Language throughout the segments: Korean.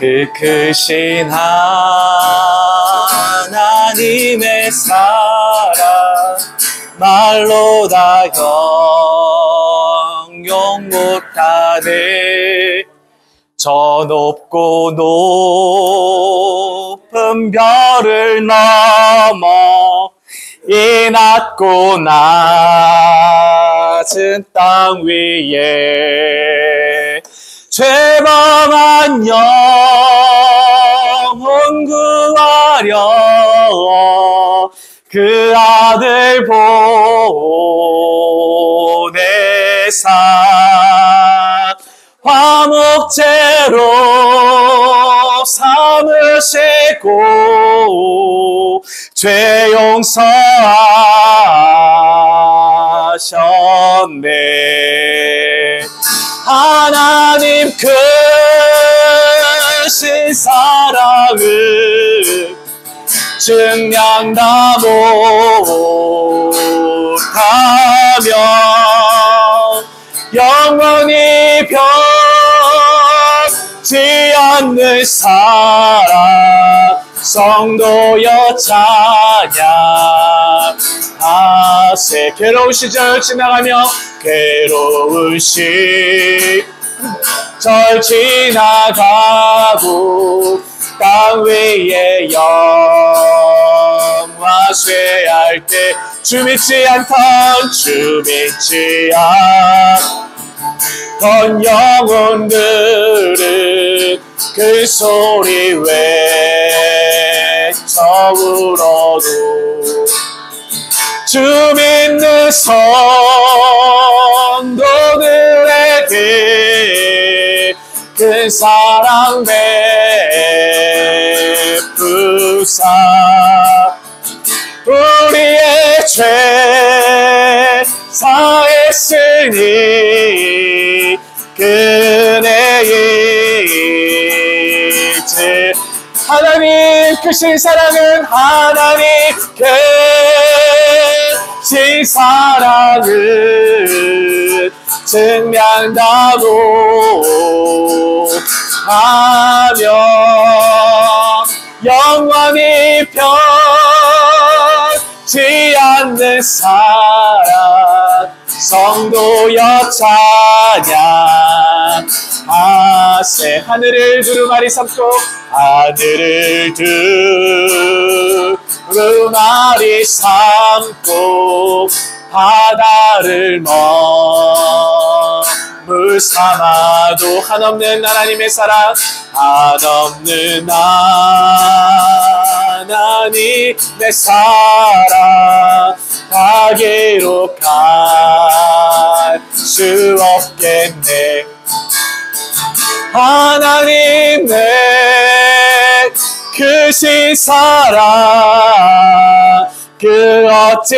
그 크신 하나님의 사랑 말로 다 형용 못하네. 저 높고 높은 별을 넘어 이 낮고 낮은 땅 위에 죄범한 영혼 구하려 그 아들 보내사 화목제로 삼으시고 죄 용서하셨네. 하나님 크신 사랑을 증량 다 못하며 영원히 변치 않는 사랑 성도여 찬양하세. 괴로운 시절 지나가며 괴로운 시절 지나가고 땅 위에 영화 쇠할 때 주 믿지 않던 영혼들은 그 소리 외쳐 울어도 주 믿는 성도들에게 큰 사랑 베푸사 우리의 죄 사했으니 그네의 이제 하나님 크신 사랑은 하나님 크신 사랑은 증명다고 하며 영원히 변치 않는 사랑 성도여 찬양하세. 하늘을 두루마리 삼고 하늘을 두루마리 삼고 바다를 머물 삼아도 한없는 하나님의 사랑 한없는 하나님의 사랑 다 기록할 수 없겠네. 하나님의 크신 사랑 그 어찌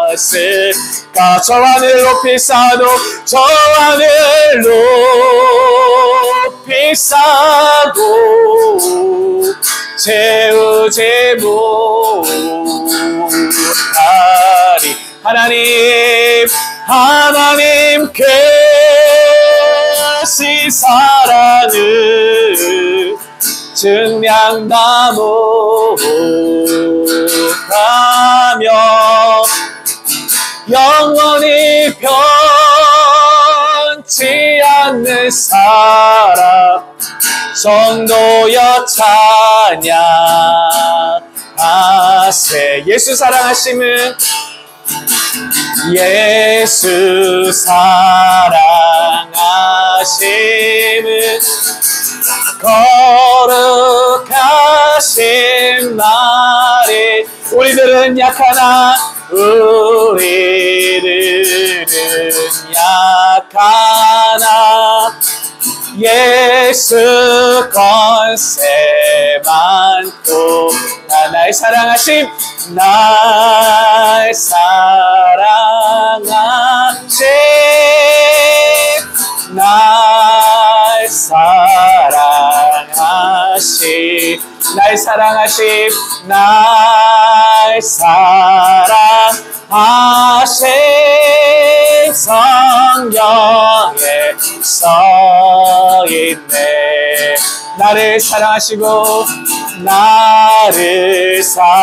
다스까. 저 하늘 높이 쌓아도 저 하늘 높이 쌓아도 채우지 못하리. 하나님 크신 사랑을 증량 다 못하며 영원히 변치 않는 사랑 성도여 찬양하세. 예수 사랑하심은 예수 사랑하심은 거룩하신 말이 우리들은 약하나 예수 권세 많고 날 사랑하심 날 사랑하심 날 사랑하심 날 사랑하심 날 사랑하심 하신 성경에 써있네. 나를 사랑하시고 나를 사랑하시고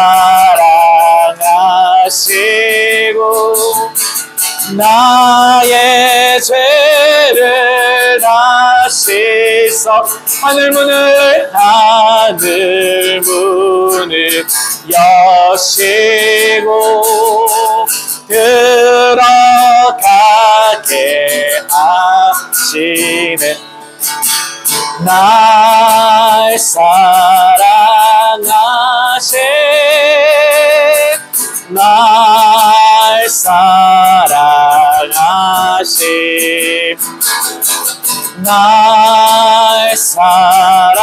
나의 죄를 다 씻어 하늘문을 여시고 들어가게 하시는 날 사랑하신 날 사랑하신 날 사랑하신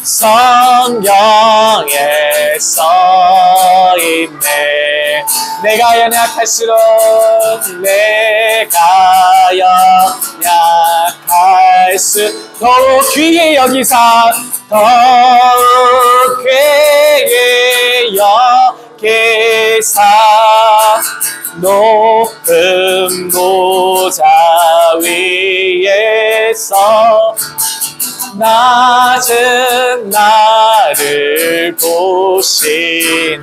성경에 써있네. 내가 연약할수록 내가 연약할수록 더욱 귀히 여기사 더욱 귀히 여기사 높은 보좌 위에서 낮은 나를 보시네.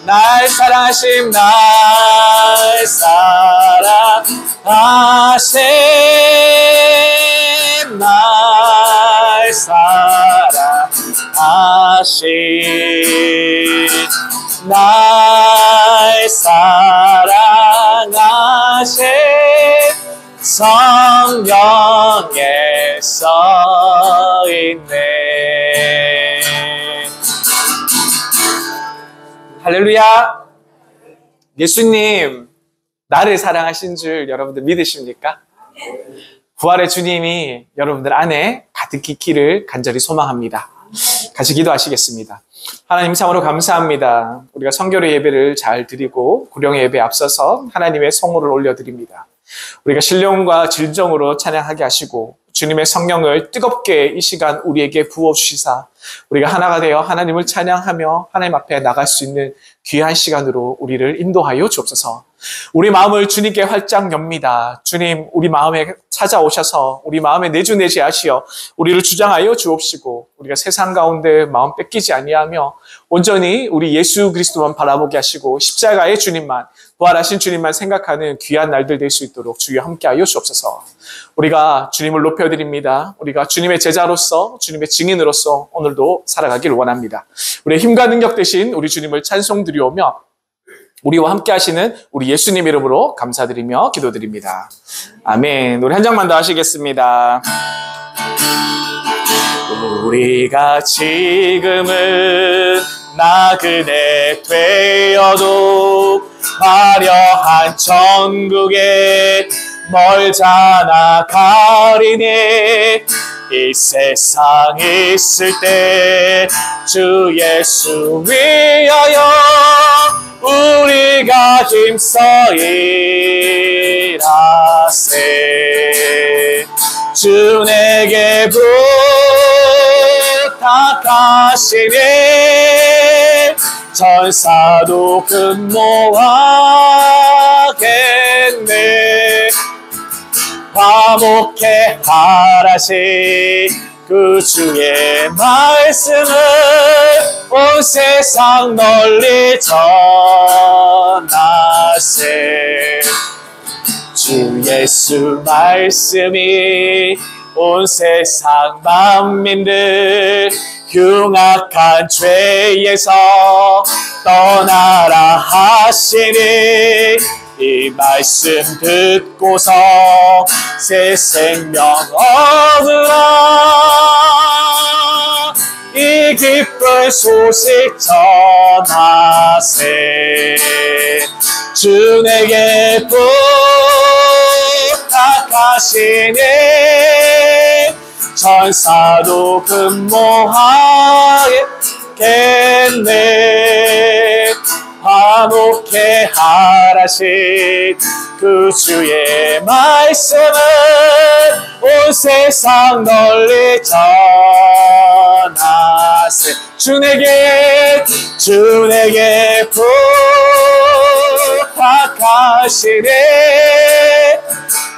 날 사랑하심 날 사랑하심 날 사랑하심 날 사랑하심 성경에 써있네. 할렐루야. 예수님 나를 사랑하신 줄 여러분들 믿으십니까? 부활의 주님이 여러분들 안에 가득히 있기를 간절히 소망합니다. 같이 기도하시겠습니다. 하나님 참으로 감사합니다. 우리가 성결의 예배를 잘 드리고 구령의 예배에 앞서서 하나님의 성호를 올려드립니다. 우리가 신령과 진정으로 찬양하게 하시고 주님의 성령을 뜨겁게 이 시간 우리에게 부어주시사 우리가 하나가 되어 하나님을 찬양하며 하나님 앞에 나갈 수 있는 귀한 시간으로 우리를 인도하여 주옵소서. 우리 마음을 주님께 활짝 엽니다. 주님 우리 마음에 찾아오셔서 우리 마음에 내주내지하시어 우리를 주장하여 주옵시고 우리가 세상 가운데 마음 뺏기지 아니하며 온전히 우리 예수 그리스도만 바라보게 하시고 십자가의 주님만 부활하신 주님만 생각하는 귀한 날들 될 수 있도록 주여 함께하여 주옵소서. 우리가 주님을 높여드립니다. 우리가 주님의 제자로서 주님의 증인으로서 오늘도 살아가길 원합니다. 우리의 힘과 능력 대신 우리 주님을 찬송드리오며 우리와 함께 하시는 우리 예수님 이름으로 감사드리며 기도드립니다. 아멘. 노래 한 장만 더 하시겠습니다. 우리가 지금은 나그네 되어도 화려한 천국에 멀잖아 가리니 이 세상 있을 때 주 예수 위하여 우리가 힘써 일하세. 주 내게 부탁하시니 천사도 근모하겠네. 화목해 하라시 그 주의 말씀을 온 세상 널리 전하세. 주 예수 말씀이 온 세상 만민들 흉악한 죄에서 떠나라 하시니 이 말씀 듣고서 새 생명 얻으라. 이 기쁜 소식 전하세. 주 내게 부탁하시니 천사도 근모하겠네. 화목해 하라신 그 주의 말씀을 온 세상 널리 전하세. 주에게 부탁하시네.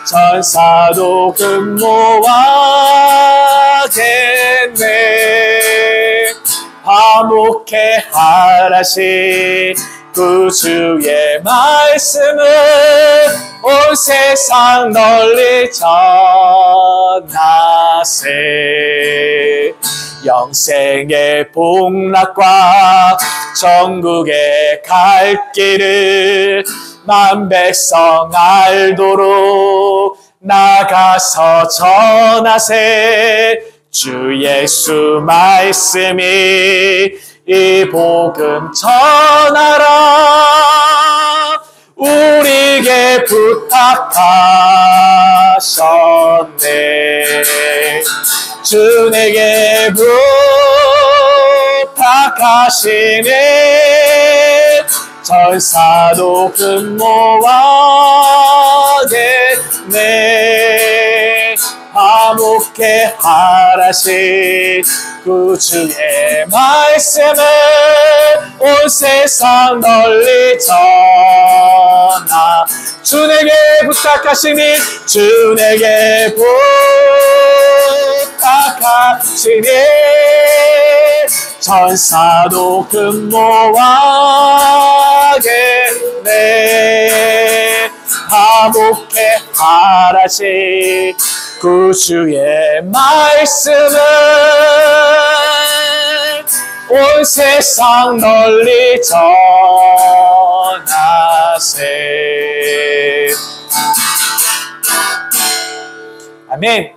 천사도 근모하겠네. 화목해 하라시 구주의 말씀을 온 세상 널리 전하세. 영생의 복락과 천국에 갈 길을 만 백성 알도록 나가서 전하세. 주 예수 말씀이 이 복음 전하라 우리에게 부탁하셨네. 주 내게 부탁하시네. 천사도 근모하겠네. 화목해 하라시 구주의 말씀을 온 세상 널리 전하. 주 내게 부탁하시니 주 내게 부탁하시니 천사도 근모하겠네. 화목해 하라시 구주의 말씀을 온 세상 널리 전하세. 아멘.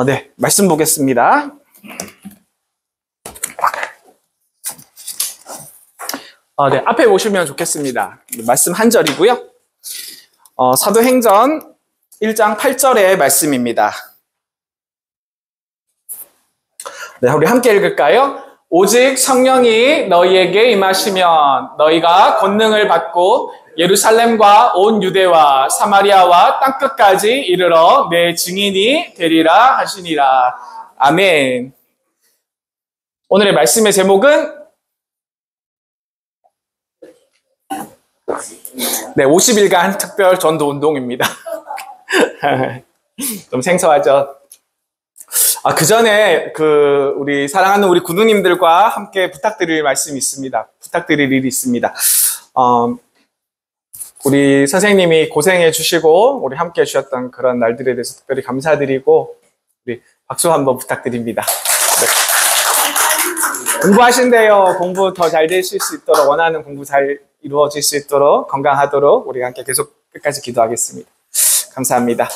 네, 말씀 보겠습니다. 네, 앞에 보시면 좋겠습니다. 말씀 한 절이고요. 사도행전 1장 8절의 말씀입니다. 네, 우리 함께 읽을까요? 오직 성령이 너희에게 임하시면 너희가 권능을 받고 예루살렘과 온 유대와 사마리아와 땅끝까지 이르러 내 증인이 되리라 하시니라. 아멘. 오늘의 말씀의 제목은 50일간 특별 전도 운동입니다. 좀 생소하죠? 그 전에 우리 사랑하는 우리 구두님들과 함께 부탁드릴 말씀이 있습니다. 부탁드릴 일이 있습니다. 우리 선생님이 고생해 주시고 우리 함께 해주셨던 그런 날들에 대해서 특별히 감사드리고 우리 박수 한번 부탁드립니다. 네. 공부하신대요. 공부 더 잘 되실 수 있도록 원하는 공부 잘 이루어질 수 있도록 건강하도록 우리가 함께 계속 끝까지 기도하겠습니다. 감사합니다.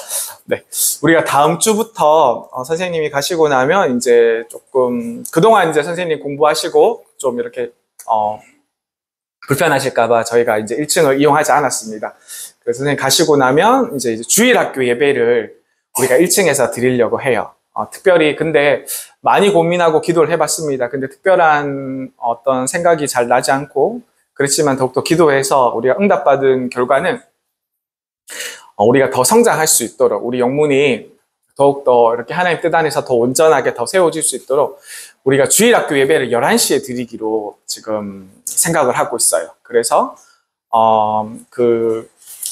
네, 우리가 다음 주부터 선생님이 가시고 나면 이제 조금 그동안 이제 선생님 공부하시고 좀 이렇게 불편하실까봐 저희가 이제 1층을 이용하지 않았습니다. 그래서 선생님 가시고 나면 이제 주일학교 예배를 우리가 1층에서 드리려고 해요. 특별히 근데 많이 고민하고 기도를 해봤습니다. 근데 특별한 어떤 생각이 잘 나지 않고 그렇지만 더욱더 기도해서 우리가 응답받은 결과는 우리가 더 성장할 수 있도록 우리 영문이 더욱더 이렇게 하나님 뜻 안에서 더 온전하게 더 세워질 수 있도록 우리가 주일학교 예배를 11시에 드리기로 지금 생각을 하고 있어요. 그래서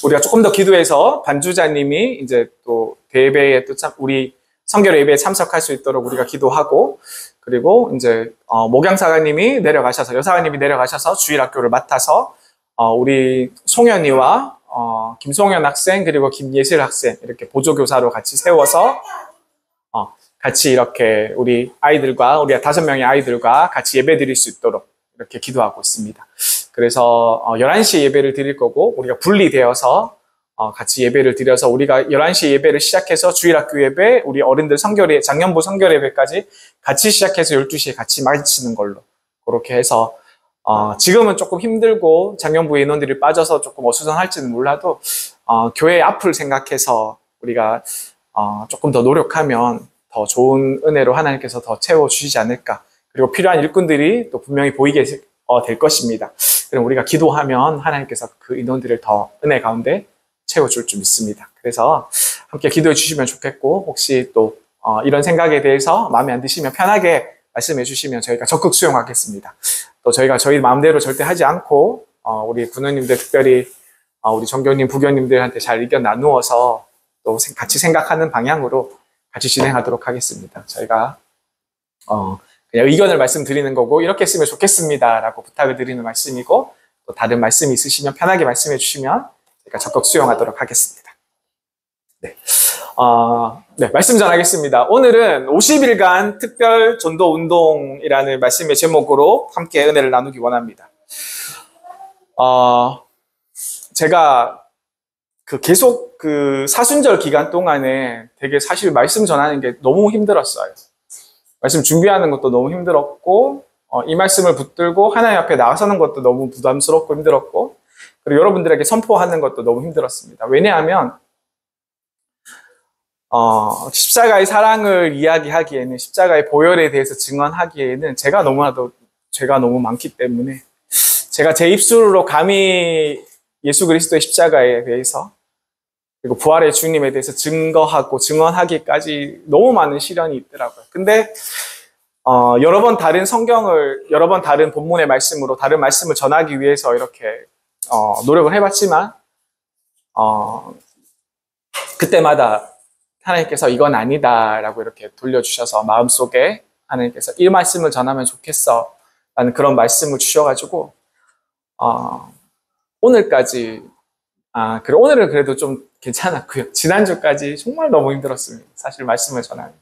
우리가 조금 더 기도해서 반주자님이 이제 또 대예배에 또 우리 성결 예배에 참석할 수 있도록 우리가 기도하고 그리고 이제 목양사관님이 내려가셔서 여사관님이 내려가셔서 주일학교를 맡아서 우리 송현이와 김송현 학생 그리고 김예슬 학생 이렇게 보조교사로 같이 세워서 같이 이렇게 우리 아이들과 우리 5명의 아이들과 같이 예배 드릴 수 있도록 이렇게 기도하고 있습니다. 그래서 11시 예배를 드릴 거고 우리가 분리되어서 같이 예배를 드려서 우리가 11시 예배를 시작해서 주일학교 예배, 우리 어른들 성결예, 작년부 성결 예배까지 같이 시작해서 12시에 같이 마치는 걸로 그렇게 해서 지금은 조금 힘들고 작년부 인원들이 빠져서 조금 어수선할지는 몰라도 교회 앞을 생각해서 우리가 조금 더 노력하면 더 좋은 은혜로 하나님께서 더 채워주시지 않을까. 그리고 필요한 일꾼들이 또 분명히 보이게 될 것입니다. 그럼 우리가 기도하면 하나님께서 그 인원들을 더 은혜 가운데 채워줄 줄 믿습니다. 그래서 함께 기도해 주시면 좋겠고, 혹시 또 이런 생각에 대해서 마음에 안 드시면 편하게 말씀해 주시면 저희가 적극 수용하겠습니다. 또 저희가 저희 마음대로 절대 하지 않고 우리 군우님들, 특별히 우리 정교님, 부교님들한테 잘 의견 나누어서 또 같이 생각하는 방향으로 같이 진행하도록 하겠습니다. 저희가 그냥 의견을 말씀드리는 거고, 이렇게 했으면 좋겠습니다라고 부탁을 드리는 말씀이고, 또 다른 말씀이 있으시면 편하게 말씀해 주시면 제가 적극 수용하도록 하겠습니다. 네. 네, 말씀 전하겠습니다. 오늘은 50일간 특별 전도 운동이라는 말씀의 제목으로 함께 은혜를 나누기 원합니다. 제가 계속 사순절 기간 동안에 되게 사실 말씀 전하는 게 너무 힘들었어요. 말씀 준비하는 것도 너무 힘들었고, 이 말씀을 붙들고 하나님 앞에 나가서는 것도 너무 부담스럽고 힘들었고, 그리고 여러분들에게 선포하는 것도 너무 힘들었습니다. 왜냐하면 십자가의 사랑을 이야기하기에는, 십자가의 보혈에 대해서 증언하기에는 제가 너무 많기 때문에, 제가 제 입술로 감히 예수 그리스도의 십자가에 대해서, 그리고 부활의 주님에 대해서 증거하고 증언하기까지 너무 많은 시련이 있더라고요. 근데 여러 번 다른 성경을, 여러 번 다른 본문의 말씀으로 다른 말씀을 전하기 위해서 이렇게 노력을 해봤지만 그때마다 하나님께서 이건 아니다라고 이렇게 돌려주셔서, 마음속에 하나님께서 이 말씀을 전하면 좋겠어 라는 그런 말씀을 주셔가지고 오늘까지, 그리고 오늘은 그래도 좀 괜찮았고요. 지난주까지 정말 너무 힘들었습니다. 사실 말씀을 전하는데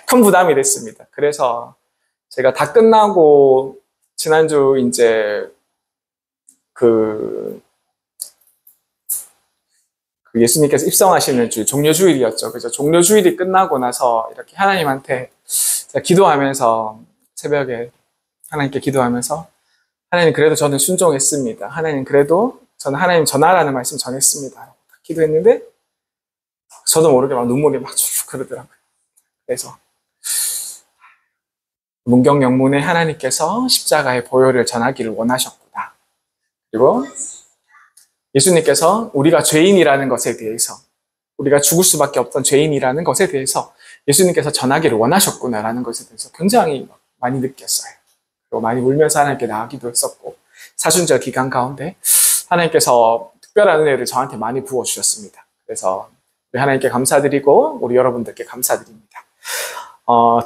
큰 부담이 됐습니다. 그래서 제가 다 끝나고 지난주 이제 예수님께서 입성하시는 주일, 종료주일이었죠. 그래서 종료주일이 끝나고 나서 이렇게 하나님한테 제가 기도하면서, 새벽에 하나님께 기도하면서, 하나님 그래도 저는 순종했습니다. 하나님 그래도 저는 하나님 전하라는 말씀 전했습니다. 기도했는데 저도 모르게 막 눈물이 막 쭉 흐르더라고요. 그래서 문경영문에 하나님께서 십자가의 보혈을 전하기를 원하셨구나. 그리고 예수님께서 우리가 죄인이라는 것에 대해서, 우리가 죽을 수밖에 없던 죄인이라는 것에 대해서 예수님께서 전하기를 원하셨구나라는 것에 대해서 굉장히 많이 느꼈어요. 그리고 많이 울면서 하나님께 나가기도 했었고, 사순절 기간 가운데 하나님께서 특별한 은혜를 저한테 많이 부어주셨습니다. 그래서 우리 하나님께 감사드리고 우리 여러분들께 감사드립니다.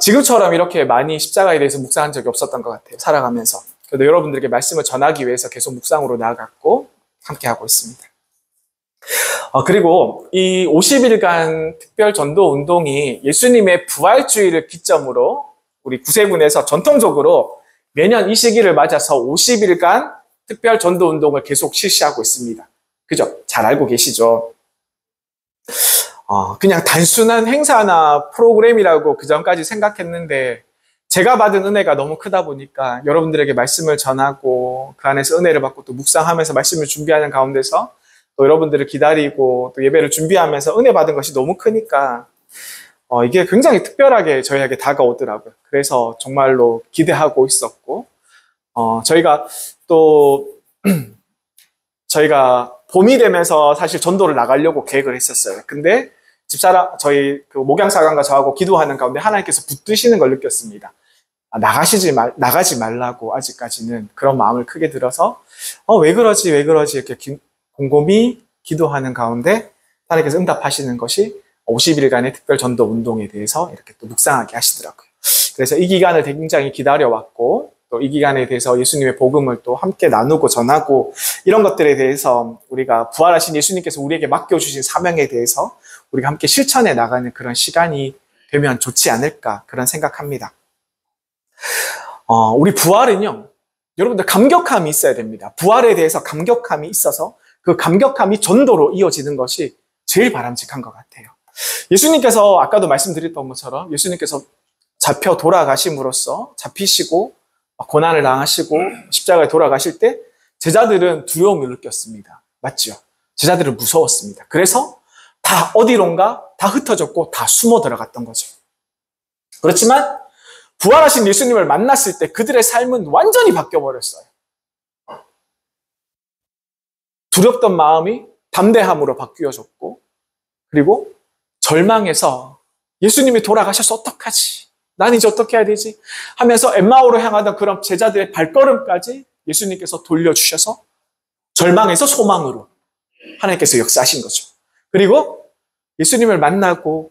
지금처럼 이렇게 많이 십자가에 대해서 묵상한 적이 없었던 것 같아요. 살아가면서. 그래도 여러분들에게 말씀을 전하기 위해서 계속 묵상으로 나아갔고 함께하고 있습니다. 그리고 이 50일간 특별 전도 운동이 예수님의 부활주의를 기점으로 우리 구세군에서 전통적으로 매년 이 시기를 맞아서 50일간 특별 전도 운동을 계속 실시하고 있습니다. 그죠? 잘 알고 계시죠? 그냥 단순한 행사나 프로그램이라고 그 전까지 생각했는데, 제가 받은 은혜가 너무 크다 보니까 여러분들에게 말씀을 전하고 그 안에서 은혜를 받고 또 묵상하면서 말씀을 준비하는 가운데서 또 여러분들을 기다리고 또 예배를 준비하면서 은혜 받은 것이 너무 크니까 이게 굉장히 특별하게 저희에게 다가오더라고요. 그래서 정말로 기대하고 있었고, 저희가 봄이 되면서 사실 전도를 나가려고 계획을 했었어요. 근데 저희 목양사관과 저하고 기도하는 가운데 하나님께서 붙드시는 걸 느꼈습니다. 나가지 말라고 아직까지는 그런 마음을 크게 들어서, 왜 그러지 이렇게 곰곰이 기도하는 가운데 하나님께서 응답하시는 것이 50일간의 특별 전도 운동에 대해서 이렇게 또 묵상하게 하시더라고요. 그래서 이 기간을 굉장히 기다려왔고, 또 이 기간에 대해서 예수님의 복음을 또 함께 나누고 전하고, 이런 것들에 대해서 우리가 부활하신 예수님께서 우리에게 맡겨주신 사명에 대해서 우리가 함께 실천해 나가는 그런 시간이 되면 좋지 않을까, 그런 생각합니다. 우리 부활은요, 여러분들 감격함이 있어야 됩니다. 부활에 대해서 감격함이 있어서 그 감격함이 전도로 이어지는 것이 제일 바람직한 것 같아요. 예수님께서 아까도 말씀드렸던 것처럼 예수님께서 잡혀 돌아가심으로써 잡히시고 고난을 당하시고 십자가에 돌아가실 때 제자들은 두려움을 느꼈습니다. 맞죠? 제자들은 무서웠습니다. 그래서 다 어디론가 다 흩어졌고 다 숨어 들어갔던 거죠. 그렇지만 부활하신 예수님을 만났을 때 그들의 삶은 완전히 바뀌어버렸어요. 두렵던 마음이 담대함으로 바뀌어졌고, 그리고 절망해서 예수님이 돌아가셔서 어떡하지? 난 이제 어떻게 해야 되지? 하면서 엠마오로 향하던 그런 제자들의 발걸음까지 예수님께서 돌려주셔서 절망에서 소망으로 하나님께서 역사하신 거죠. 그리고 예수님을 만나고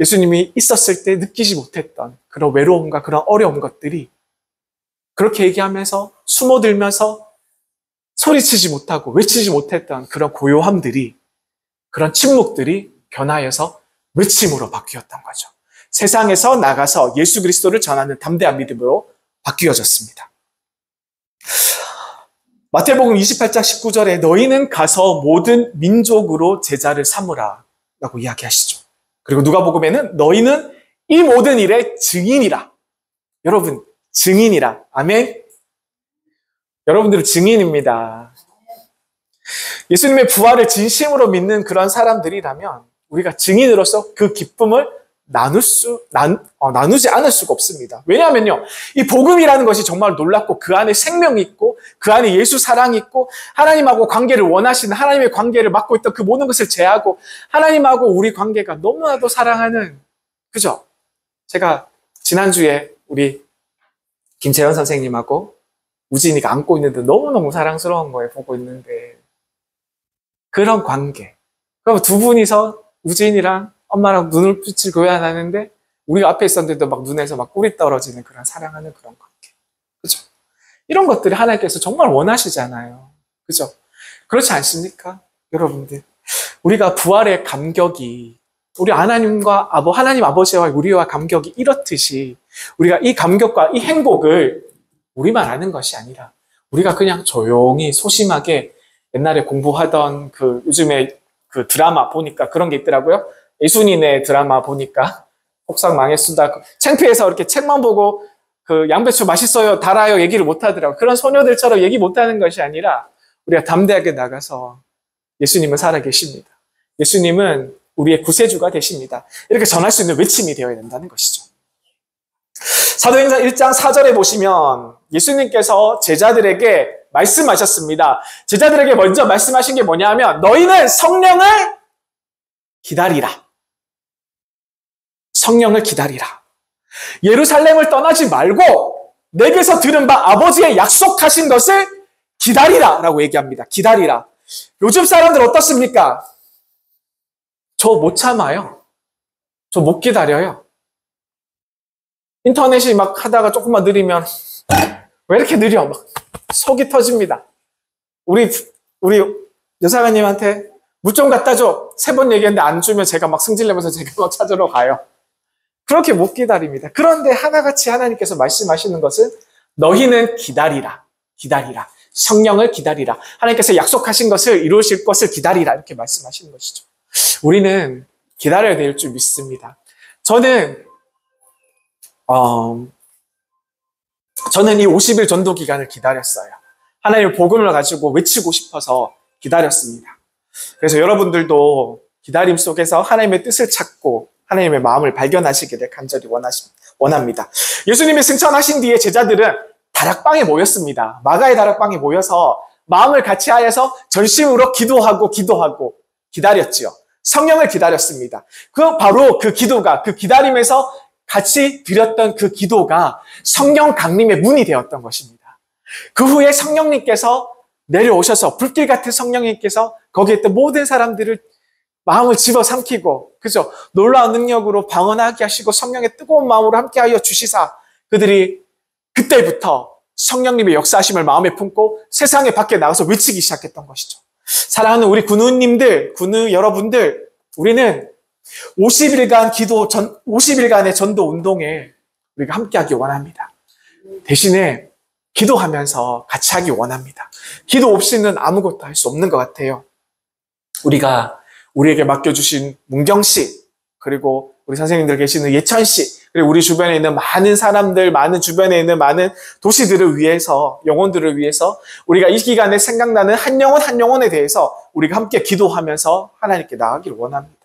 예수님이 있었을 때 느끼지 못했던 그런 외로움과 그런 어려운 것들이 그렇게 얘기하면서 숨어들면서 소리치지 못하고 외치지 못했던 그런 고요함들이, 그런 침묵들이 변하여서 외침으로 바뀌었던 거죠. 세상에서 나가서 예수 그리스도를 전하는 담대한 믿음으로 바뀌어졌습니다. 마태복음 28장 19절에 너희는 가서 모든 민족으로 제자를 삼으라 라고 이야기하시죠. 그리고 누가복음에는 너희는 이 모든 일의 증인이라. 여러분, 증인이라. 아멘. 여러분들은 증인입니다. 예수님의 부활을 진심으로 믿는 그런 사람들이라면 우리가 증인으로서 그 기쁨을 나누지 않을 수가 없습니다. 왜냐하면요, 이 복음이라는 것이 정말 놀랍고 그 안에 생명이 있고 그 안에 예수 사랑이 있고 하나님하고 관계를 원하시는, 하나님의 관계를 맡고 있던 그 모든 것을 제하고 하나님하고 우리 관계가 너무나도 사랑하는, 그죠? 제가 지난주에 우리 김재현 선생님하고 우진이가 안고 있는데 너무너무 사랑스러운 거예요. 보고 있는데 그런 관계. 그럼 두 분이서 우진이랑 엄마랑 눈을 빛을 교환하는데 우리가 앞에 있었는데도 막 눈에서 막 꿀이 떨어지는 그런 사랑하는 그런 관계. 그죠? 이런 것들을 하나님께서 정말 원하시잖아요. 그죠? 그렇지 않습니까? 여러분들. 우리가 부활의 감격이 우리 하나님과 하나님 아버지와 우리와 감격이 이렇듯이 우리가 이 감격과 이 행복을 우리만 아는 것이 아니라 우리가 그냥 조용히 소심하게 옛날에 공부하던 그 요즘에 그 드라마 보니까 그런 게 있더라고요. 예순이네 드라마 보니까 폭삭 망했수다. 창피해서 이렇게 책만 보고 그 양배추 맛있어요, 달아요 얘기를 못 하더라고요. 그런 소녀들처럼 얘기 못 하는 것이 아니라 우리가 담대하게 나가서 예수님은 살아계십니다. 예수님은 우리의 구세주가 되십니다. 이렇게 전할 수 있는 외침이 되어야 된다는 것이죠. 사도행전 1장 4절에 보시면 예수님께서 제자들에게 말씀하셨습니다. 제자들에게 먼저 말씀하신 게 뭐냐 하면 너희는 성령을 기다리라. 성령을 기다리라. 예루살렘을 떠나지 말고 내게서 들은 바 아버지의 약속하신 것을 기다리라 라고 얘기합니다. 기다리라. 요즘 사람들 어떻습니까? 저 못 참아요. 저 못 기다려요. 인터넷이 막 하다가 조금만 느리면 왜 이렇게 느려? 막 속이 터집니다. 우리 여사관님한테 물 좀 갖다 줘. 3번 얘기했는데 안 주면 제가 막 승질내면서 제가 막 찾으러 가요. 그렇게 못 기다립니다. 그런데 하나같이 하나님께서 말씀하시는 것은 너희는 기다리라. 기다리라. 성령을 기다리라. 하나님께서 약속하신 것을 이루실 것을 기다리라. 이렇게 말씀하시는 것이죠. 우리는 기다려야 될 줄 믿습니다. 저는 이 50일 전도 기간을 기다렸어요. 하나님의 복음을 가지고 외치고 싶어서 기다렸습니다. 그래서 여러분들도 기다림 속에서 하나님의 뜻을 찾고 하나님의 마음을 발견하시기를 간절히 원합니다. 예수님이 승천하신 뒤에 제자들은 다락방에 모였습니다. 마가의 다락방에 모여서 마음을 같이 하여서 전심으로 기도하고 기다렸지요. 성령을 기다렸습니다. 바로 그 기도가, 그 기다림에서 같이 드렸던 그 기도가 성령 강림의 문이 되었던 것입니다. 그 후에 성령님께서 내려오셔서 불길 같은 성령님께서 거기에 있던 모든 사람들을 마음을 집어삼키고, 그죠? 놀라운 능력으로 방언하게 하시고 성령의 뜨거운 마음으로 함께하여 주시사 그들이 그때부터 성령님의 역사하심을 마음에 품고 세상에 밖에 나가서 외치기 시작했던 것이죠. 사랑하는 우리 군우님들, 군우 여러분들, 우리는 50일간의 전도 운동에 우리가 함께하기 원합니다. 대신에 기도하면서 같이 하기 원합니다. 기도 없이는 아무것도 할 수 없는 것 같아요. 우리에게 맡겨주신 문경 씨, 그리고 우리 선생님들 계시는 예천 씨, 그리고 우리 주변에 있는 많은 사람들, 많은 주변에 있는 많은 도시들을 위해서, 영혼들을 위해서 우리가 이 기간에 생각나는 한 영혼 한 영혼에 대해서 우리가 함께 기도하면서 하나님께 나아가기를 원합니다.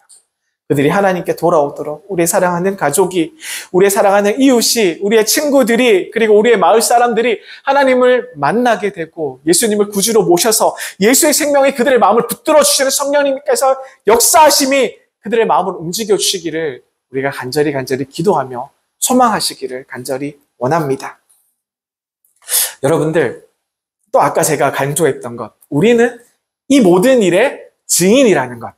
그들이 하나님께 돌아오도록 우리의 사랑하는 가족이, 우리의 사랑하는 이웃이, 우리의 친구들이, 그리고 우리의 마을 사람들이 하나님을 만나게 되고 예수님을 구주로 모셔서 예수의 생명이 그들의 마음을 붙들어 주시는 성령님께서 역사하심이 그들의 마음을 움직여 주시기를 우리가 간절히 기도하며 소망하시기를 간절히 원합니다. 여러분들, 또 아까 제가 강조했던 것, 우리는 이 모든 일의 증인이라는 것.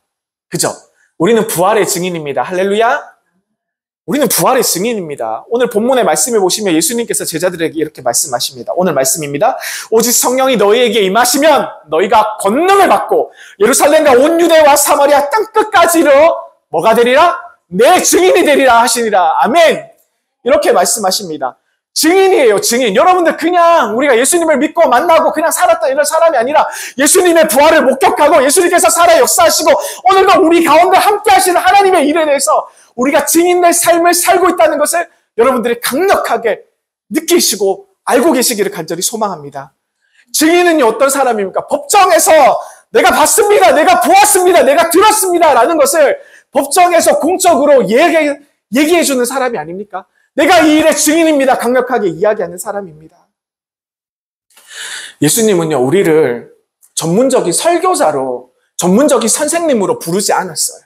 그죠? 우리는 부활의 증인입니다. 할렐루야! 우리는 부활의 증인입니다. 오늘 본문의 말씀을 보시면 예수님께서 제자들에게 이렇게 말씀하십니다. 오늘 말씀입니다. 오직 성령이 너희에게 임하시면 너희가 권능을 받고 예루살렘과 온 유대와 사마리아 땅끝까지로 뭐가 되리라? 내 증인이 되리라 하시니라. 아멘! 이렇게 말씀하십니다. 증인이에요, 증인. 여러분들 그냥 우리가 예수님을 믿고 만나고 그냥 살았던 이런 사람이 아니라 예수님의 부활을 목격하고 예수님께서 살아 역사하시고 오늘도 우리 가운데 함께 하시는 하나님의 일에 대해서 우리가 증인의 삶을 살고 있다는 것을 여러분들이 강력하게 느끼시고 알고 계시기를 간절히 소망합니다. 증인은요, 어떤 사람입니까? 법정에서 내가 봤습니다, 내가 보았습니다, 내가 들었습니다 라는 것을 법정에서 공적으로 얘기해주는 사람이 아닙니까? 내가 이 일의 증인입니다. 강력하게 이야기하는 사람입니다. 예수님은요, 우리를 전문적인 설교자로, 전문적인 선생님으로 부르지 않았어요.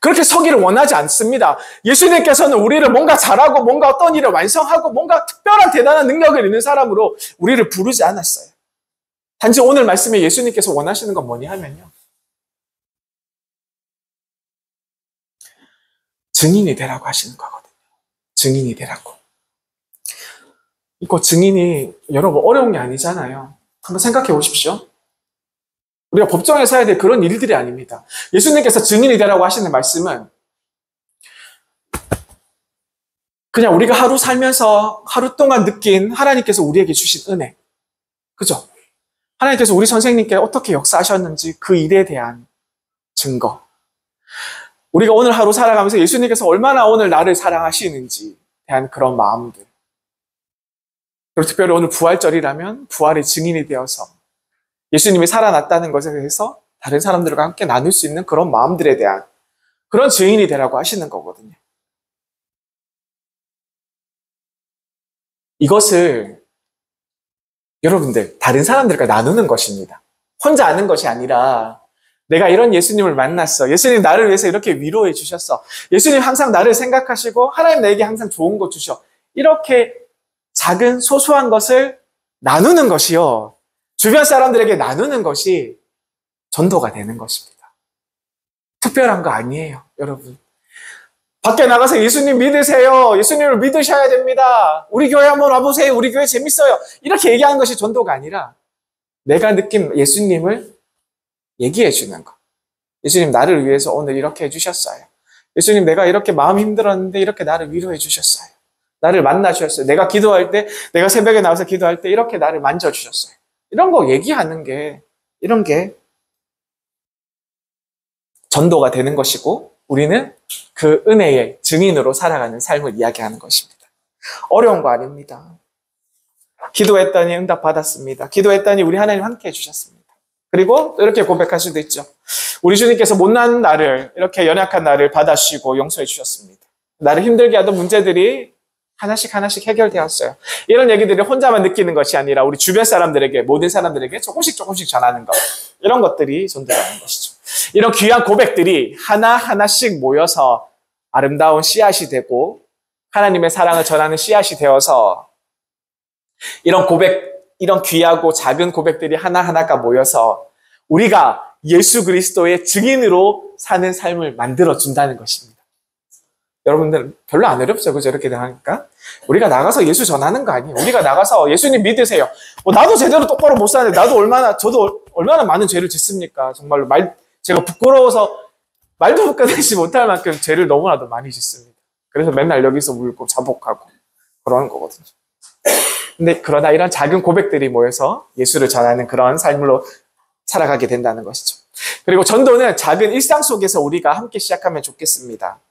그렇게 서기를 원하지 않습니다. 예수님께서는 우리를 뭔가 잘하고, 뭔가 어떤 일을 완성하고, 뭔가 특별한 대단한 능력을 있는 사람으로 우리를 부르지 않았어요. 단지 오늘 말씀에 예수님께서 원하시는 건 뭐냐 하면요, 증인이 되라고 하시는 거거든요. 증인이 되라고. 이거 증인이 여러분 어려운 게 아니잖아요. 한번 생각해 보십시오. 우리가 법정에서 해야 될 그런 일들이 아닙니다. 예수님께서 증인이 되라고 하시는 말씀은 그냥 우리가 하루 살면서 하루 동안 느낀 하나님께서 우리에게 주신 은혜. 그죠? 하나님께서 우리 선생님께 어떻게 역사하셨는지 그 일에 대한 증거. 우리가 오늘 하루 살아가면서 예수님께서 얼마나 오늘 나를 사랑하시는지 대한 그런 마음들. 그리고 특별히 오늘 부활절이라면 부활의 증인이 되어서 예수님이 살아났다는 것에 대해서 다른 사람들과 함께 나눌 수 있는 그런 마음들에 대한 그런 증인이 되라고 하시는 거거든요. 이것을 여러분들 다른 사람들과 나누는 것입니다. 혼자 아는 것이 아니라 내가 이런 예수님을 만났어. 예수님 나를 위해서 이렇게 위로해 주셨어. 예수님 항상 나를 생각하시고 하나님 나에게 항상 좋은 거 주셔. 이렇게 작은 소소한 것을 나누는 것이요, 주변 사람들에게 나누는 것이 전도가 되는 것입니다. 특별한 거 아니에요, 여러분. 밖에 나가서 예수님 믿으세요. 예수님을 믿으셔야 됩니다. 우리 교회 한번 와보세요. 우리 교회 재밌어요. 이렇게 얘기하는 것이 전도가 아니라 내가 느낀 예수님을 얘기해 주는 거. 예수님 나를 위해서 오늘 이렇게 해주셨어요. 예수님 내가 이렇게 마음이 힘들었는데 이렇게 나를 위로해 주셨어요. 나를 만나 주셨어요. 내가 기도할 때, 내가 새벽에 나와서 기도할 때 이렇게 나를 만져주셨어요. 이런 거 얘기하는 게, 이런 게 전도가 되는 것이고 우리는 그 은혜의 증인으로 살아가는 삶을 이야기하는 것입니다. 어려운 거 아닙니다. 기도했더니 응답 받았습니다. 기도했더니 우리 하나님 함께 해주셨습니다. 그리고 또 이렇게 고백할 수도 있죠. 우리 주님께서 못난 나를, 이렇게 연약한 나를 받아주시고 용서해 주셨습니다. 나를 힘들게 하던 문제들이 하나씩 해결되었어요. 이런 얘기들이 혼자만 느끼는 것이 아니라 우리 주변 사람들에게, 모든 사람들에게 조금씩 전하는 것. 이런 것들이 전도라는 것이죠. 이런 귀한 고백들이 하나하나씩 모여서 아름다운 씨앗이 되고 하나님의 사랑을 전하는 씨앗이 되어서 이런 고백, 이런 귀하고 작은 고백들이 하나하나가 모여서 우리가 예수 그리스도의 증인으로 사는 삶을 만들어준다는 것입니다. 여러분들 별로 안 어렵죠? 그죠? 이렇게 하니까. 우리가 나가서 예수 전하는 거 아니에요. 우리가 나가서 예수님 믿으세요. 나도 제대로 똑바로 못 사는데 저도 얼마나 많은 죄를 짓습니까? 정말로 제가 부끄러워서 말도 꺼내지 못할 만큼 죄를 너무나도 많이 짓습니다. 그래서 맨날 여기서 울고 자복하고 그러는 거거든요. 근데 그러나 이런 작은 고백들이 모여서 예수를 전하는 그런 삶으로 살아가게 된다는 것이죠. 그리고 전도는 작은 일상 속에서 우리가 함께 시작하면 좋겠습니다.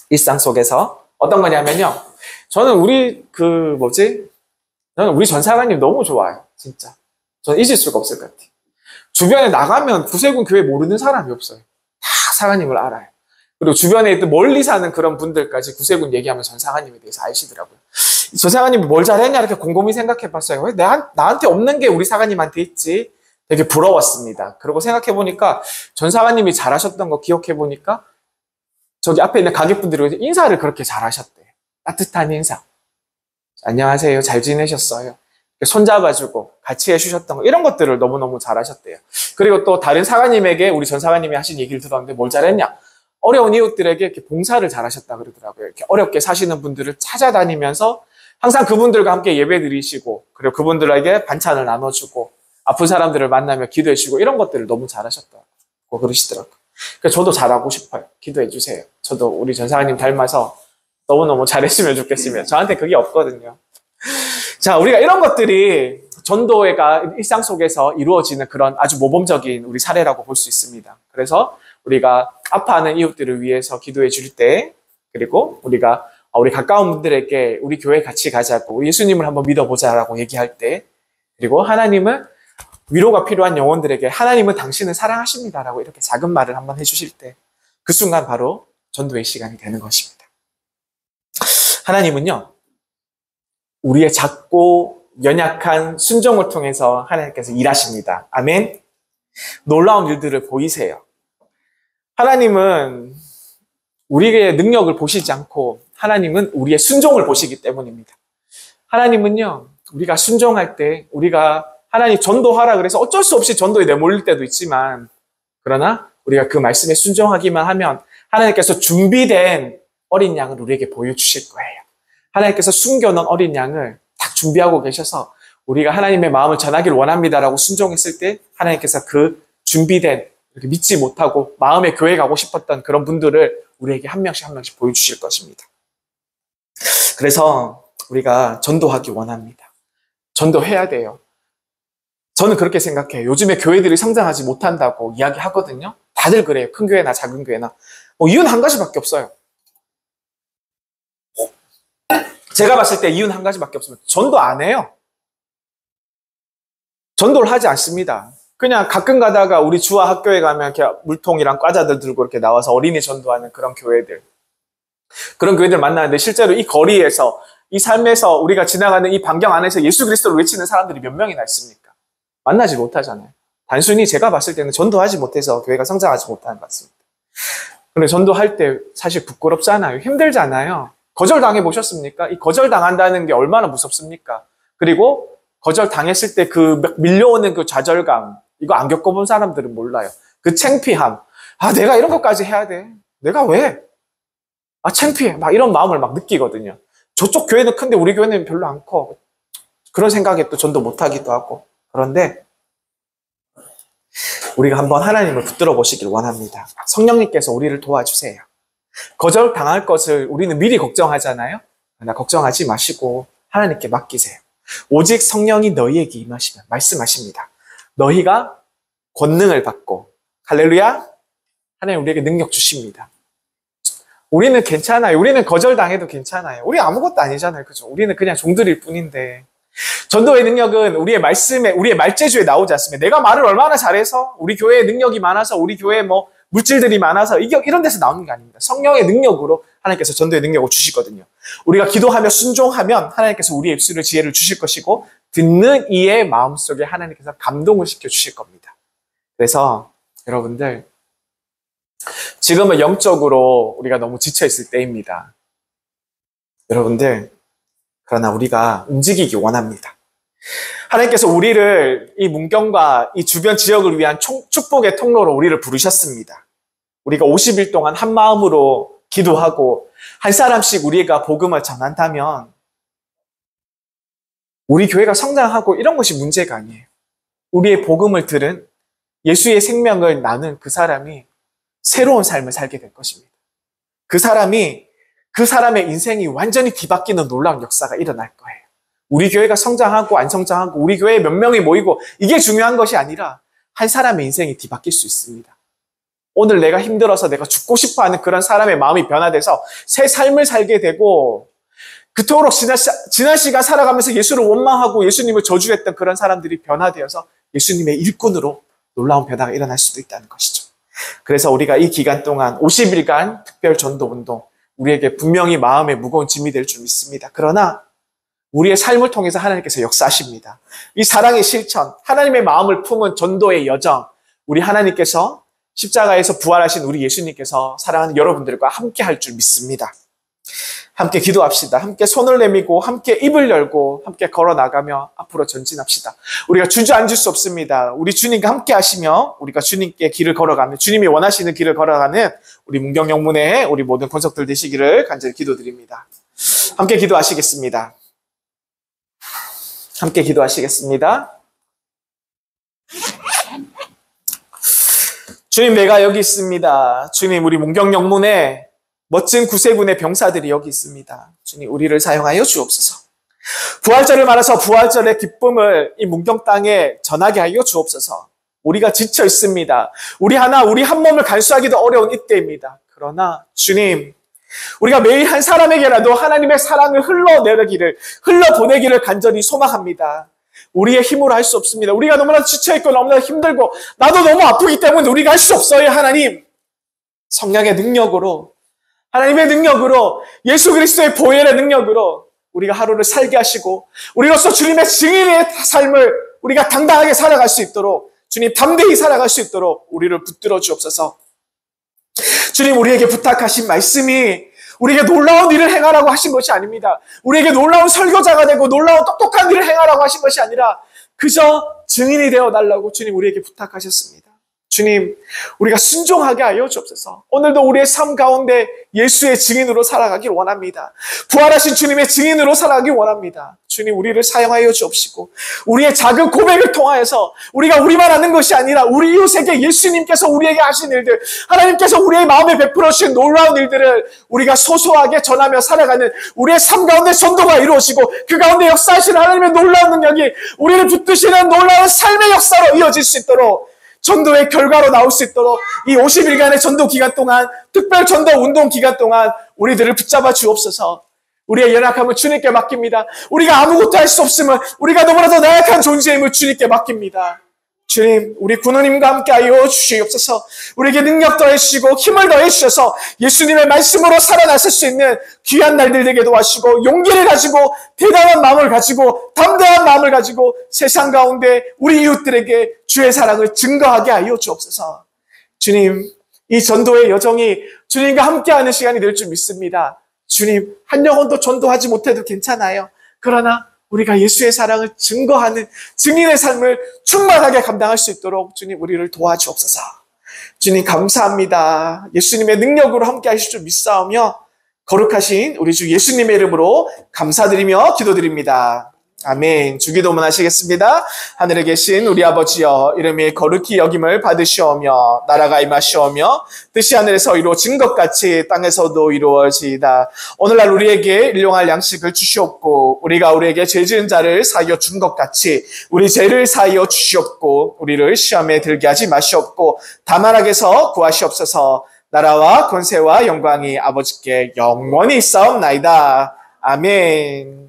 일상 속에서 어떤 거냐면요. 저는 저는 우리 전사관님 너무 좋아요. 진짜. 저는 잊을 수가 없을 것 같아요. 주변에 나가면 구세군 교회 모르는 사람이 없어요. 다 사관님을 알아요. 그리고 주변에 또 멀리 사는 그런 분들까지 구세군 얘기하면 전사관님에 대해서 아시더라고요. 전사관님이 뭘 잘했냐 이렇게 곰곰이 생각해 봤어요. 왜 나한테 없는 게 우리 사관님한테 있지? 되게 부러웠습니다. 그리고 생각해 보니까 전사관님이 잘하셨던 거 기억해 보니까 저기 앞에 있는 가객분들이 인사를 그렇게 잘하셨대요. 따뜻한 인사. 안녕하세요. 잘 지내셨어요. 손잡아주고 같이 해주셨던 거 이런 것들을 너무너무 잘하셨대요. 그리고 또 다른 사관님에게 우리 전 사관님이 하신 얘기를 들었는데 뭘 잘했냐? 어려운 이웃들에게 이렇게 봉사를 잘하셨다 그러더라고요. 이렇게 어렵게 사시는 분들을 찾아다니면서 항상 그분들과 함께 예배 드리시고 그리고 그분들에게 반찬을 나눠주고 아픈 사람들을 만나며 기도해주고 이런 것들을 너무 잘하셨다고 그러시더라고요. 그래서 저도 잘하고 싶어요. 기도해 주세요. 저도 우리 전 사관님 닮아서 너무너무 잘했으면 좋겠으면 저한테 그게 없거든요. 자, 우리가 이런 것들이 전도가 일상 속에서 이루어지는 그런 아주 모범적인 우리 사례라고 볼 수 있습니다. 그래서 우리가 아파하는 이웃들을 위해서 기도해 줄 때, 그리고 우리가 우리 가까운 분들에게 우리 교회 같이 가자고, 우리 예수님을 한번 믿어보자라고 얘기할 때, 그리고 하나님은 위로가 필요한 영혼들에게 하나님은 당신을 사랑하십니다라고 이렇게 작은 말을 한번 해주실 때, 그 순간 바로 전도의 시간이 되는 것입니다. 하나님은요, 우리의 작고 연약한 순종을 통해서 하나님께서 일하십니다. 아멘. 놀라운 일들을 보이세요. 하나님은 우리의 능력을 보시지 않고 하나님은 우리의 순종을 보시기 때문입니다. 하나님은요, 우리가 순종할 때 우리가 하나님 전도하라 그래서 어쩔 수 없이 전도에 내몰릴 때도 있지만 그러나 우리가 그 말씀에 순종하기만 하면 하나님께서 준비된 어린 양을 우리에게 보여주실 거예요. 하나님께서 숨겨놓은 어린 양을 딱 준비하고 계셔서 우리가 하나님의 마음을 전하기를 원합니다라고 순종했을 때 하나님께서 그 준비된 이렇게 믿지 못하고 마음에 교회 가고 싶었던 그런 분들을 우리에게 한 명씩 보여주실 것입니다. 그래서 우리가 전도하기 원합니다. 전도해야 돼요. 저는 그렇게 생각해요. 요즘에 교회들이 성장하지 못한다고 이야기하거든요. 다들 그래요. 큰 교회나 작은 교회나. 이유는 한 가지밖에 없어요. 제가 봤을 때 이유는 한 가지밖에 없습니다. 전도 안 해요. 전도를 하지 않습니다. 그냥 가끔 가다가 우리 주와 학교에 가면 이렇게 물통이랑 과자들 들고 이렇게 나와서 어린이 전도하는 그런 교회들. 그런 교회들 만나는데 실제로 이 거리에서, 이 삶에서 우리가 지나가는 이 반경 안에서 예수 그리스도를 외치는 사람들이 몇 명이나 있습니까? 만나지 못하잖아요. 단순히 제가 봤을 때는 전도하지 못해서 교회가 성장하지 못하는 것 같습니다. 그런데 전도할 때 사실 부끄럽잖아요. 힘들잖아요. 거절당해 보셨습니까? 이 거절당한다는 게 얼마나 무섭습니까? 그리고 거절당했을 때 그 밀려오는 그 좌절감, 이거 안 겪어본 사람들은 몰라요. 그 창피함. 내가 이런 것까지 해야 돼. 내가 왜? 창피해. 막 이런 마음을 막 느끼거든요. 저쪽 교회는 큰데 우리 교회는 별로 안 커. 그런 생각에 또 전도 못하기도 하고. 그런데 우리가 한번 하나님을 붙들어 보시길 원합니다. 성령님께서 우리를 도와주세요. 거절당할 것을 우리는 미리 걱정하잖아요. 그러나 걱정하지 마시고 하나님께 맡기세요. 오직 성령이 너희에게 임하시면 말씀하십니다. 너희가 권능을 받고 할렐루야, 하나님 우리에게 능력 주십니다. 우리는 괜찮아요. 우리는 거절당해도 괜찮아요. 우리 아무것도 아니잖아요. 그죠? 우리는 그냥 종들일 뿐인데 전도의 능력은 우리의 말씀에, 우리의 말재주에 나오지 않습니다. 내가 말을 얼마나 잘해서 우리 교회에 능력이 많아서 우리 교회에 물질들이 많아서 이런 데서 나오는 게 아닙니다. 성령의 능력으로 하나님께서 전도의 능력을 주시거든요. 우리가 기도하며 순종하면 하나님께서 우리의 입술에 지혜를 주실 것이고 듣는 이의 마음속에 하나님께서 감동을 시켜 주실 겁니다. 그래서 여러분들 지금은 영적으로 우리가 너무 지쳐있을 때입니다. 여러분들 그러나 우리가 움직이기 원합니다. 하나님께서 우리를 이 문경과 이 주변 지역을 위한 축복의 통로로 우리를 부르셨습니다. 우리가 50일 동안 한 마음으로 기도하고 한 사람씩 우리가 복음을 전한다면 우리 교회가 성장하고 이런 것이 문제가 아니에요. 우리의 복음을 들은 예수의 생명을 나눈 그 사람이 새로운 삶을 살게 될 것입니다. 그 사람의 인생이 완전히 뒤바뀌는 놀라운 역사가 일어날 거예요. 우리 교회가 성장하고 안 성장하고 우리 교회에 몇 명이 모이고 이게 중요한 것이 아니라 한 사람의 인생이 뒤바뀔 수 있습니다. 오늘 내가 힘들어서 내가 죽고 싶어하는 그런 사람의 마음이 변화돼서 새 삶을 살게 되고 그토록 지난 시간 살아가면서 예수를 원망하고 예수님을 저주했던 그런 사람들이 변화되어서 예수님의 일꾼으로 놀라운 변화가 일어날 수도 있다는 것이죠. 그래서 우리가 이 기간 동안 50일간 특별 전도 운동 우리에게 분명히 마음에 무거운 짐이 될 줄 믿습니다. 그러나 우리의 삶을 통해서 하나님께서 역사하십니다. 이 사랑의 실천, 하나님의 마음을 품은 전도의 여정, 우리 하나님께서 십자가에서 부활하신 우리 예수님께서 사랑하는 여러분들과 함께 할 줄 믿습니다. 함께 기도합시다. 함께 손을 내밀고 함께 입을 열고 함께 걸어나가며 앞으로 전진합시다. 우리가 주저앉을 수 없습니다. 우리 주님과 함께 하시며 우리가 주님께 길을 걸어가는 주님이 원하시는 길을 걸어가는 우리 문경영문의 우리 모든 권속들 되시기를 간절히 기도드립니다. 함께 기도하시겠습니다. 함께 기도하시겠습니다. 주님, 내가 여기 있습니다. 주님, 우리 문경영문에 멋진 구세군의 병사들이 여기 있습니다. 주님, 우리를 사용하여 주옵소서. 부활절을 말해서 부활절의 기쁨을 이 문경 땅에 전하게 하여 주옵소서. 우리가 지쳐 있습니다. 우리 한 몸을 간수하기도 어려운 이때입니다. 그러나 주님, 우리가 매일 한 사람에게라도 하나님의 사랑을 흘러보내기를 간절히 소망합니다. 우리의 힘으로 할 수 없습니다. 우리가 너무나 지쳐있고 너무나 힘들고 나도 너무 아프기 때문에 우리가 할 수 없어요. 하나님, 성령의 능력으로, 하나님의 능력으로, 예수 그리스도의 보혈의 능력으로 우리가 하루를 살게 하시고 우리로서 주님의 증인의 삶을 우리가 당당하게 살아갈 수 있도록, 주님 담대히 살아갈 수 있도록 우리를 붙들어 주옵소서. 주님, 우리에게 부탁하신 말씀이 우리에게 놀라운 일을 행하라고 하신 것이 아닙니다. 우리에게 놀라운 설교자가 되고 놀라운 똑똑한 일을 행하라고 하신 것이 아니라 그저 증인이 되어달라고 주님 우리에게 부탁하셨습니다. 주님, 우리가 순종하게 하여 주옵소서. 오늘도 우리의 삶 가운데 예수의 증인으로 살아가길 원합니다. 부활하신 주님의 증인으로 살아가길 원합니다. 주님, 우리를 사용하여 주옵시고 우리의 작은 고백을 통하여서 우리가 우리만 아는 것이 아니라 우리 이웃에게 예수님께서 우리에게 하신 일들, 하나님께서 우리의 마음에 베풀어 주신 놀라운 일들을 우리가 소소하게 전하며 살아가는 우리의 삶 가운데 전도가 이루어지고 그 가운데 역사하시는 하나님의 놀라운 능력이 우리를 붙드시는 놀라운 삶의 역사로 이어질 수 있도록, 전도의 결과로 나올 수 있도록 이 50일간의 전도 기간 동안, 특별 전도 운동 기간 동안 우리들을 붙잡아 주옵소서. 우리의 연약함을 주님께 맡깁니다. 우리가 아무것도 할 수 없음을, 우리가 너무나도 나약한 존재임을 주님께 맡깁니다. 주님, 우리 군우님과 함께 하여 주시옵소서. 우리에게 능력 더해주시고 힘을 더해주셔서 예수님의 말씀으로 살아나설 수 있는 귀한 날들 되게 도와주시고 용기를 가지고 대단한 마음을 가지고 담대한 마음을 가지고 세상 가운데 우리 이웃들에게 주의 사랑을 증거하게 하여 주옵소서. 주님, 이 전도의 여정이 주님과 함께하는 시간이 될 줄 믿습니다. 주님, 한 영혼도 전도하지 못해도 괜찮아요. 그러나 우리가 예수의 사랑을 증거하는 증인의 삶을 충만하게 감당할 수 있도록 주님 우리를 도와주옵소서. 주님, 감사합니다. 예수님의 능력으로 함께 하실 줄 믿사오며 거룩하신 우리 주 예수님의 이름으로 감사드리며 기도드립니다. 아멘. 주기도문 하시겠습니다. 하늘에 계신 우리 아버지여, 이름이 거룩히 여김을 받으시오며 나라가 임하시오며 뜻이 하늘에서 이루어진 것 같이 땅에서도 이루어지이다. 오늘날 우리에게 일용할 양식을 주시옵고 우리가 우리에게 죄 지은 자를 사하여 준 것 같이 우리 죄를 사하여 주시옵고 우리를 시험에 들게 하지 마시옵고 다만 악에서 구하시옵소서. 나라와 권세와 영광이 아버지께 영원히 있사옵나이다. 아멘.